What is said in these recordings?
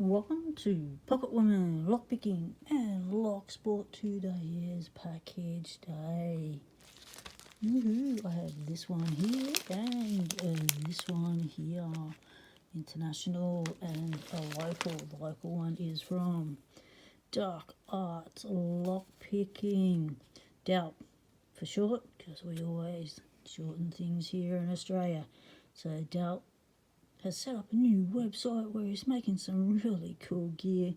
Welcome to Pocket Woman Lockpicking and Lock Sport. Today is package day. Woohoo! I have this one here and this one here, international and a local. The local one is from Dark Arts Lockpicking, DALP for short, because we always shorten things here in Australia. So DALP has set up a new website where he's making some really cool gear.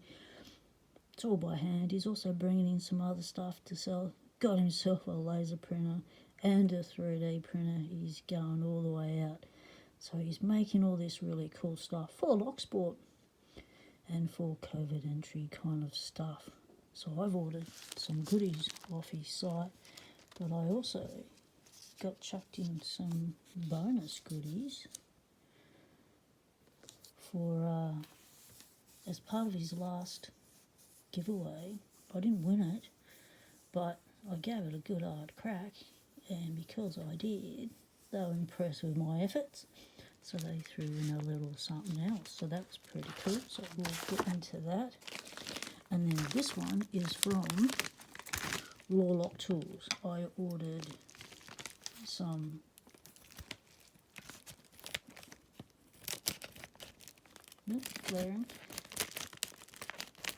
It's all by hand. He's also bringing in some other stuff to sell. Got himself a laser printer and a 3D printer. He's going all the way out. So he's making all this really cool stuff for lock sport and for COVID entry kind of stuff. So I've ordered some goodies off his site, but I also got chucked in some bonus goodies for as part of his last giveaway. I didn't win it, but I gave it a good hard crack, and because I did, they were impressed with my efforts, so they threw in a little something else. So that was pretty cool, so we'll get into that. And then this one is from Raw Lock Tools. I ordered some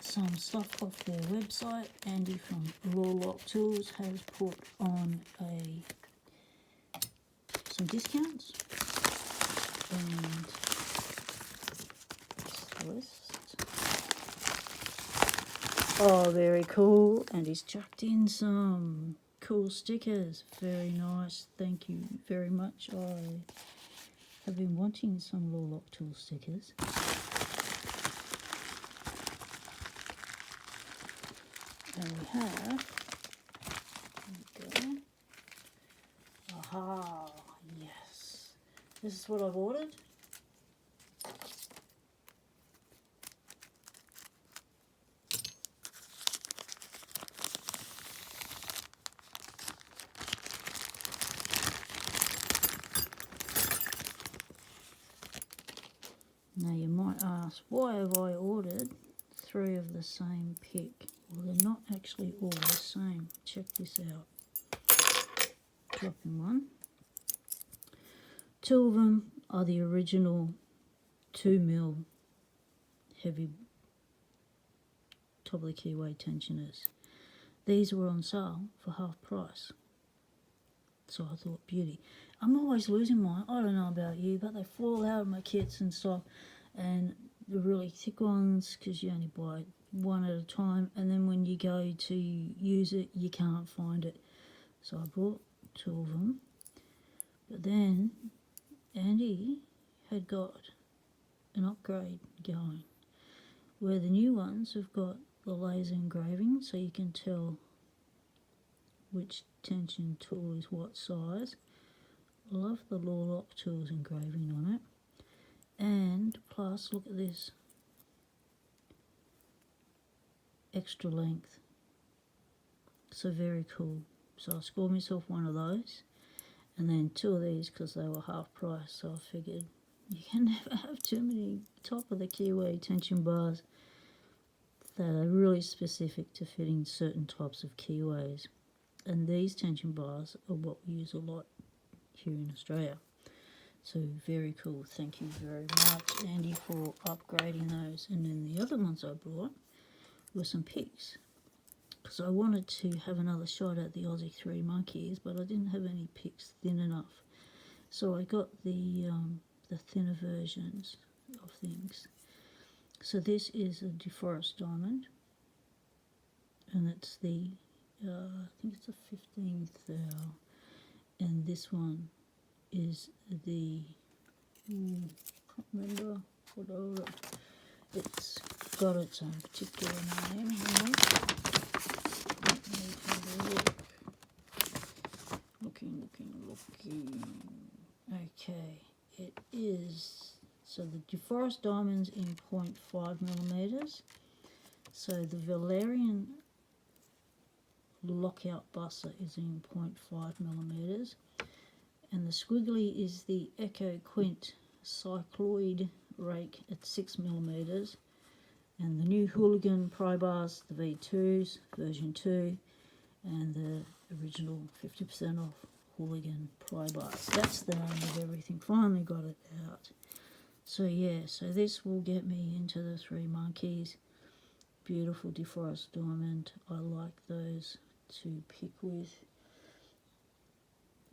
some stuff off their website. Andy from Raw Lock Tools has put on some discounts, and this list. Oh, very cool. And he's chucked in some cool stickers. Very nice. Thank you very much. I have been wanting some Raw Lock Tools stickers. And we have, aha, yes, this is what I've ordered. Now you might ask, why have I ordered 3 of the same pick? Well, they're not actually all the same. Check this out. Dropping one. 2 of them are the original 2mm heavy top of the keyway tensioners. These were on sale for half price. So I thought, beauty. I'm always losing mine. I don't know about you, but they fall out of my kits and stuff. And the really thick ones, because you only buy one at a time, and then when you go to use it, you can't find it. So I bought 2 of them. But then Andy had got an upgrade going, where the new ones have got the laser engraving, so you can tell which tension tool is what size. I love the Raw Lock Tools engraving on it. And plus, look at this, extra length. So very cool. So I scored myself one of those, and then 2 of these because they were half price. So I figured you can never have too many top of the keyway tension bars that are really specific to fitting certain types of keyways. And these tension bars are what we use a lot here in Australia. So very cool. Thank you very much, Andy, for upgrading those. And then the other ones I brought were some picks, because I wanted to have another shot at the Aussie 3 monkeys, but I didn't have any picks thin enough. So I got the thinner versions of things. So this is a deforest diamond, and it's the I think it's a 15th thou, and this one is the can't remember what I ordered. It's got its own particular name. Let me have a look. Looking. Okay, it is, so the deforest diamond's in 0.5 millimeters. So the Valerian lockout buster is in 0.5 millimeters. And the squiggly is the Echo Quint cycloid rake at 6 millimeters, And the new Hooligan pry bars, the V2s, version 2, and the original 50% off Hooligan pry bars. That's the name of everything. Finally got it out. So yeah, so this will get me into the Three Monkeys. Beautiful deforest diamond. I like those to pick with.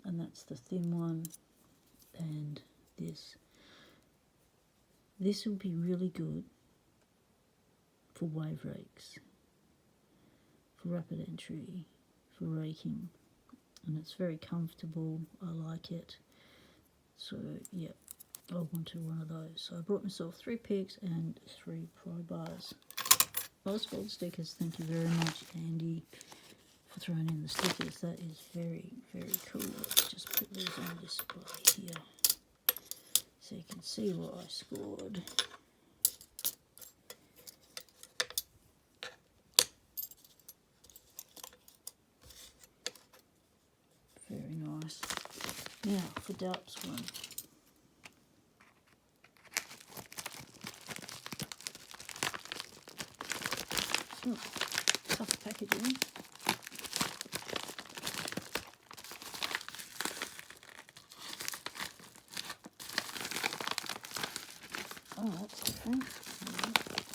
And that's the thin one. And this. This will be really good for wave rakes, for rapid entry, for raking. And it's very comfortable. I like it. So yeah, I wanted one of those. So I brought myself 3 picks and 3 pry bars. Oswald stickers, thank you very much, Andy, for throwing in the stickers. That is very, very cool. Let's just put these on display here so you can see what I scored. Very nice. Now for DALP's one. Tough packaging. Oh, that's different.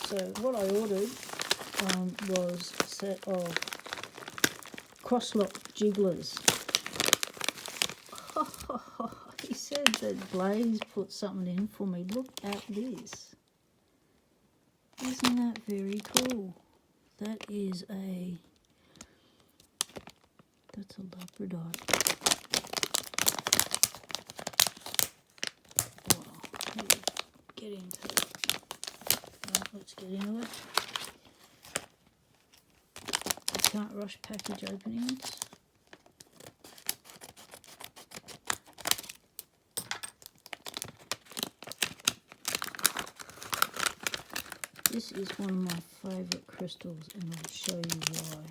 So what I ordered was a set of crosslock jigglers. He said that Blaze put something in for me. Look at this. Isn't that very cool? That is that's a labradorite. Wow, get into it. Right, let's get into it. I can't rush package openings. This is one of my favourite crystals, and I'll show you why.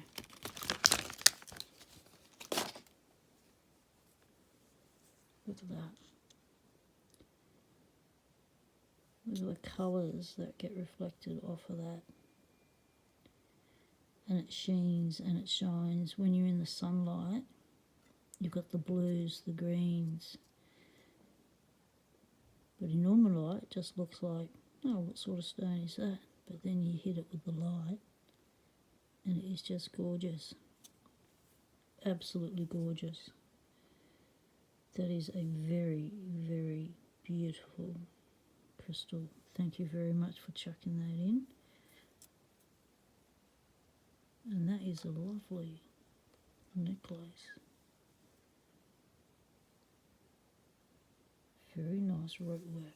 Look at that. Look at the colours that get reflected off of that. And it sheens and it shines. When you're in the sunlight, you've got the blues, the greens. But in normal light, it just looks like, oh, what sort of stone is that? But then you hit it with the light, and it is just gorgeous. Absolutely gorgeous. That is a very, very beautiful crystal. Thank you very much for chucking that in. And that is a lovely necklace. Very nice rope work.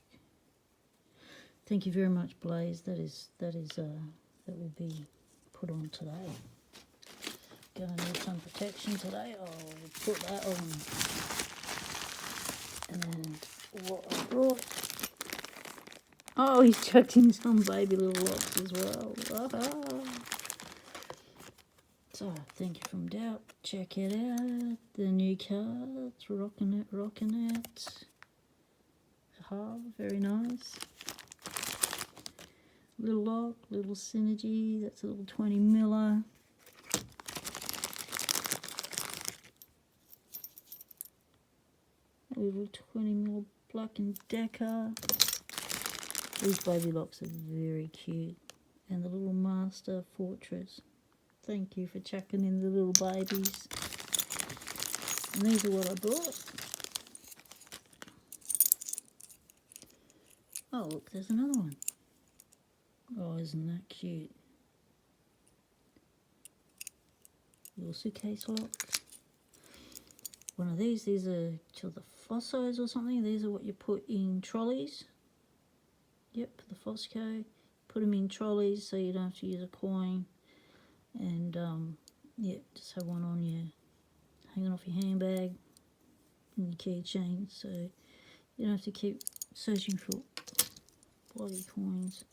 Thank you very much, Blaze. That will be put on today. Gonna need some protection today. I'll put that on. And what I brought. Oh, he's chucked in some baby little locks as well. So, thank you from DALP. Check it out. The new cards. Rocking it, rocking it. Very nice. Little lock, little synergy. That's a little 20 miller. A little 20 mil Black and Decker. These baby locks are very cute. And the little Master Fortress. Thank you for chucking in the little babies. And these are what I bought. Oh, look, there's another one. Oh, isn't that cute? Little suitcase lock. One of these are to the Fossos or something. These are what you put in trolleys. Yep, the Fosco. Put them in trolleys so you don't have to use a coin. And, yeah, just have one on you, hanging off your handbag and your keychain. So you don't have to keep searching for bloody coins.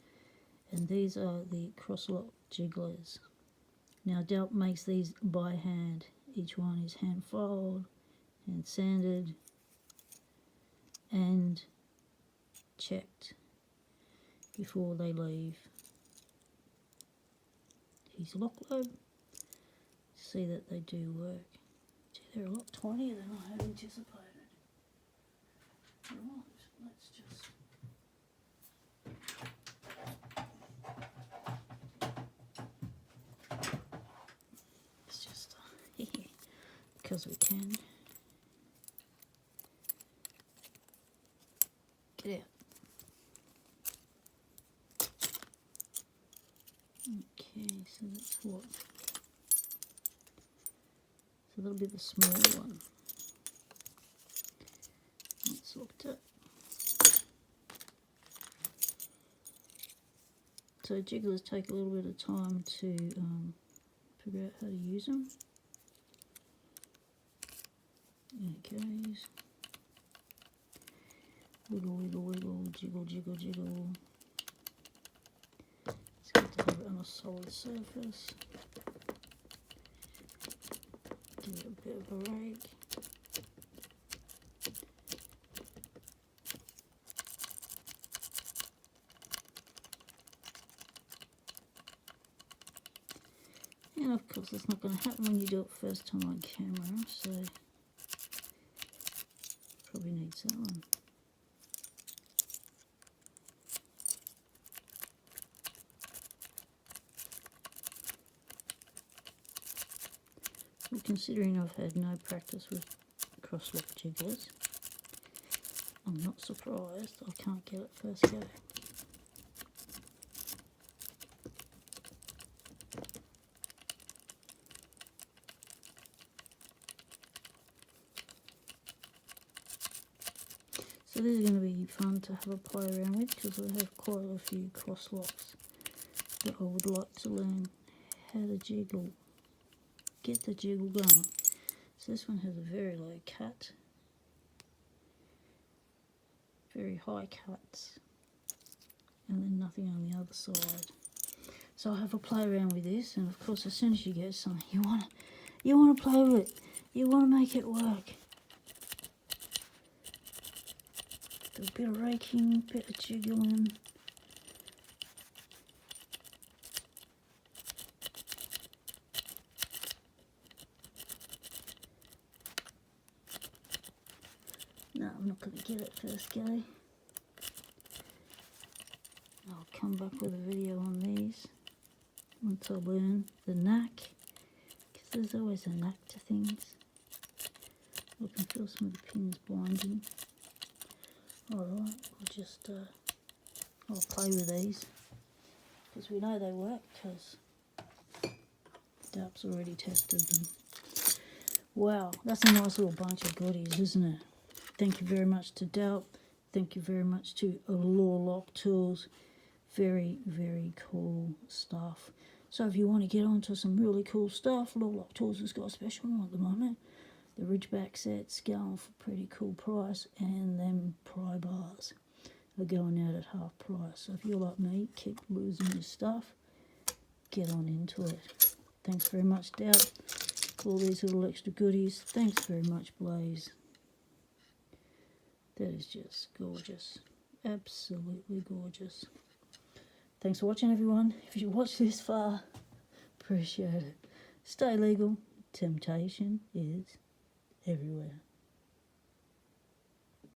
And these are the crosslock jigglers. Now DALP makes these by hand. Each one is hand filed, hand sanded, and checked before they leave. his lock lobe. See that they do work. Gee, they're a lot tinier than I had anticipated. Right, let's just... It's just... because we can. Get out. Okay, so that's what? So that'll be the small one. That's looked at. So jigglers take a little bit of time to figure out how to use them. Okay. Wiggle, wiggle, wiggle, jiggle, jiggle, jiggle. It's good to have it on a solid surface. Give it a bit of a rake. And of course it's not going to happen when you do it first time on camera, so probably needs that one. Well, considering I've had no practice with cross-lock jigglers, I'm not surprised I can't get it first go. So this is going to be fun to have a play around with, because I have quite a few cross locks that I would like to learn how to jiggle, get the jiggle going. So this one has a very low cut, very high cuts, and then nothing on the other side. So I have a play around with this, and of course as soon as you get something you want to play with it, you want to make it work. A bit of raking, bit of jiggling. No, I'm not going to get it first go. I'll come back with a video on these once I learn the knack, because there's always a knack to things. I can feel some of the pins binding. Alright, we'll just I'll play with these, because we know they work, because DALP's already tested them. Wow, that's a nice little bunch of goodies, isn't it? Thank you very much to DALP. Thank you very much to Allure Lock Tools. Very, very cool stuff. So if you want to get onto some really cool stuff, Allure Lock Tools has got a special one at the moment. The Ridgeback set's going for a pretty cool price, and them pry bars are going out at half price. So if you're like me, keep losing your stuff, get on into it. Thanks very much, DALP, for all these little extra goodies. Thanks very much, Blaze. That is just gorgeous. Absolutely gorgeous. Thanks for watching, everyone. If you watched this far, appreciate it. Stay legal. Temptation is everywhere.